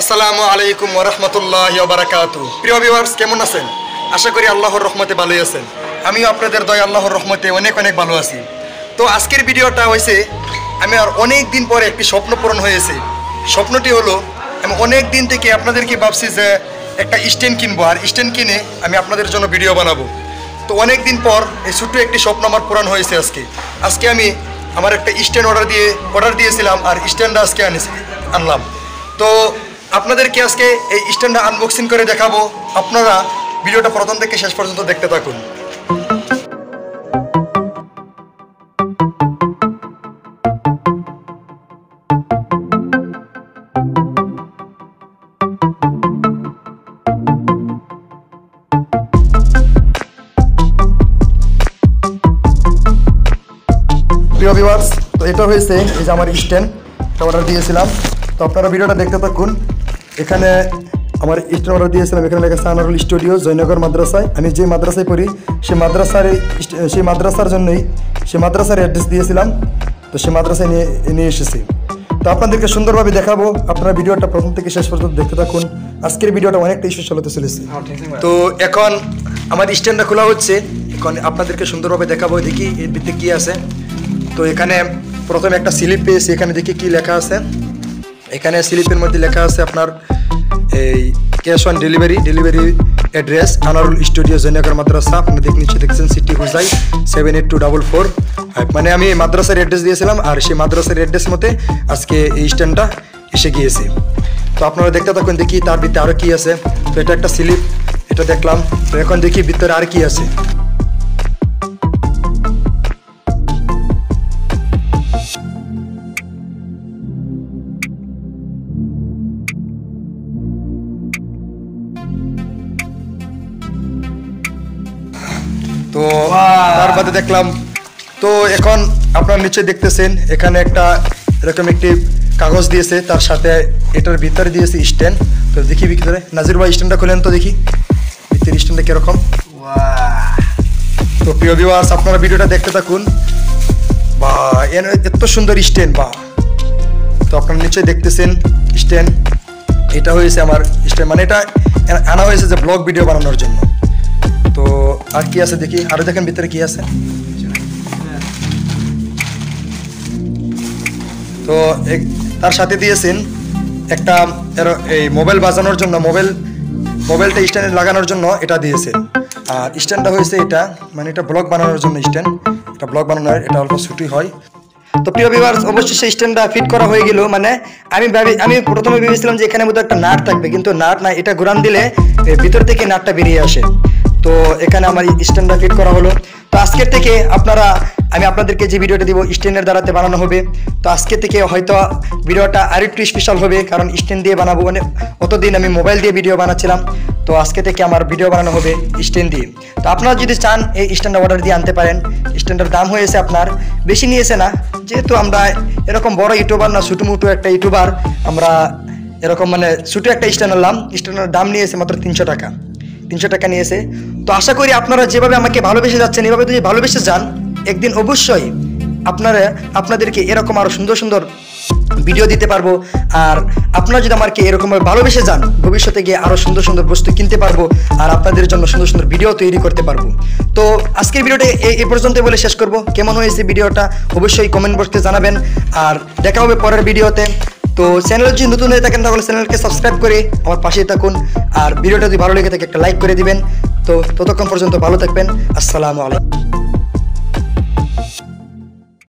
আসসালামু আলাইকুম ওয়া রাহমাতুল্লাহি ওয়া বারাকাতুহু। প্রিয় ভিউয়ার্স, কেমন আছেন? আশা করি আল্লাহর রহমতে ভালোই আছেন। আমিও আপনাদের দয়া আল্লাহর রহমতে অনেক অনেক ভালো আছি। তো আজকের ভিডিওটা হয়েছে আমার অনেক দিন পরে একটি স্বপ্ন পূরণ হয়েছে। স্বপ্নটি হলো, আমি অনেক দিন থেকে আপনাদেরকে ভাবছি যে একটা স্ট্যান্ড কিনবো, আর স্ট্যান্ড কিনে আমি আপনাদের জন্য ভিডিও বানাবো। তো অনেক দিন পর এই ছোট্ট একটি স্বপ্ন আমার পূরণ হয়েছে। আজকে আমি আমার একটা স্ট্যান্ড অর্ডার দিয়েছিলাম, আর স্ট্যান্ডটা আজকে আনলাম। তো আপনাদেরকে আজকে এই স্ট্যান্ডটা আনবক্সিং করে দেখাবো। আপনারা ভিডিওটা প্রথম থেকে শেষ পর্যন্ত দেখতে থাকুন। প্রিয় ভিউয়ার্স, তো এটা হয়েছে এই যে আমার স্ট্যান্ড, এটা অর্ডার দিয়েছিলাম। তো আপনারা ভিডিওটা দেখতে থাকুন। এখানে আমার স্ট্যান্ড অর্ডার দিয়েছিলাম, এখানে লেখা আছে আনারুল স্টুডিও, জয়নগর মাদ্রাসায়। আমি যে মাদ্রাসায় পড়ি সেই মাদ্রাসার অ্যাড্রেস দিয়েছিলাম। তো সেই মাদ্রাসায় নিয়ে এসেছি। তো আপনাদেরকে সুন্দরভাবে দেখাবো। আপনারা ভিডিওটা প্রথম থেকে শেষ পর্যন্ত দেখতে থাকুন। আজকের ভিডিওটা অনেকটা স্পেশাল হতে চলেছে। তো এখন আমার স্ট্যান্ডটা খোলা হচ্ছে। এখন আপনাদেরকে সুন্দরভাবে দেখাবো। দেখি এর ভিতরে কী আছে। তো এখানে প্রথমে একটা স্লিপ পেয়েছি। এখানে দেখি কি লেখা আছে। এখানে স্লিপের মধ্যে লেখা আছে আপনার এই cash on delivery address Anarul studio, Joynagar Madrasa. আপনি দেখছেন সিটি হুজাই 78244। মানে আমি মাদ্রাসার অ্যাড্রেস দিয়েছিলাম, আর সেই মাদ্রাসার অ্যাড্রেস মতে আজকে এই স্ট্যান্ডটা এসে গিয়েছে। তো আপনারা দেখতে থাকুন, দেখি তার ভিতরে আরও কী আছে। তো এটা একটা স্লিপ, এটা দেখলাম। তো এখন দেখি ভিতরে আর কি আছে। তো তার বাদে দেখলাম। তো এখন আপনারা নিচে দেখতেছেন এখানে একটা এরকম একটি কাগজ দিয়েছে, তার সাথে এটার ভিতরে দিয়েছে স্ট্যান্ড। তো দেখি ভিতরে, নাজির ভাই স্ট্যান্ডটা খুলেন তো দেখি ভিতরে স্ট্যান্ডটা কিরকম। তো প্রিয় ভিউয়ার্স, আপনারা ভিডিওটা দেখতে থাকুন। বা এত সুন্দর স্ট্যান্ড, বা তো আপনারা নিচে দেখতেছেন স্ট্যান্ড। এটা হয়েছে আমার স্ট্যান্ড, মানে এটা আনা হয়েছে যে ব্লগ ভিডিও বানানোর জন্য। তো আর কি আছে দেখি, আরো দেখেন ভিতরে কি আছে। তো তার সাথে দিয়েছেন একটা এই মোবাইল বাজানোর জন্য, মোবাইলটা স্ট্যান্ডে লাগানোর জন্য এটা দিয়েছে। আর স্ট্যান্ডটা হয়েছে এটা, মানে এটা ব্লগ বানানোর জন্য স্ট্যান্ড। এটা ব্লগ বানানোর, এটা অল্প ছুটি হয়। তো প্রিয় ভিউয়ার্স, অবশ্যই সেই স্ট্যান্ডটা ফিট করা হয়ে গেল। মানে আমি প্রথমে ভেবেছিলাম যে এখানে বোধহয় একটা নাট থাকবে, কিন্তু নাট না, এটা ঘুরান দিলে ভিতর থেকে নাটটা বেরিয়ে আসে। তো এখানে আমার স্ট্যান্ডটা ফিট করা হলো। তো আজকের থেকে আমি আপনাদেরকে যে ভিডিওটা দিব স্ট্যান্ডের দ্বারাতে বানানো হবে। তো আজকে থেকে হয়তো ভিডিওটা আরেকটু স্পেশাল হবে, কারণ স্ট্যান্ড দিয়ে বানাবো। মানে অতদিন আমি মোবাইল দিয়ে ভিডিও বানাচ্ছিলাম। তো আজকে থেকে আমার ভিডিও বানানো হবে স্ট্যান্ড দিয়ে। তো আপনারা যদি চান এই স্ট্যান্ডটা অর্ডার দিয়ে আনতে পারেন। স্ট্যান্ডের দাম হয়েছে আপনার বেশি নিয়েছে না, যেহেতু আমরা এরকম বড় ইউটিউবার না, ছোটোমোটো একটা ইউটিউবার। আমরা এরকম মানে ছোটো একটা স্ট্যান্ড আনলাম। স্ট্যান্ডের দাম নিয়েছে মাত্র 300 টাকা নিয়েছে। তো আশা করি আপনারা যেভাবে আমাকে ভালোবেসে যাচ্ছেন, এভাবে যদি ভালোবেসে যান, একদিন অবশ্যই আপনাদেরকে এরকম আরও সুন্দর সুন্দর ভিডিও দিতে পারবো। আর আপনারা যদি আমাকে এরকমভাবে ভালোবেসে যান, ভবিষ্যতে গিয়ে আরও সুন্দর সুন্দর বস্তু কিনতে পারবো, আর আপনাদের জন্য সুন্দর সুন্দর ভিডিও তৈরি করতে পারবো। তো আজকের ভিডিওটা এই পর্যন্ত বলে শেষ করব। কেমন হয়েছে ভিডিওটা অবশ্যই কমেন্ট বক্সে জানাবেন। আর দেখা হবে পরের ভিডিওতে। তো চ্যানেল যদি নতুন হয়ে থাকেন তাহলে চ্যানেলকে সাবস্ক্রাইব করে আমার পাশেই থাকুন। আর ভিডিওটা যদি ভালো লেগে থাকে একটা লাইক করে দিবেন। তো ততক্ষণ পর্যন্ত ভালো থাকবেন। আসসালামু আলাইকুম।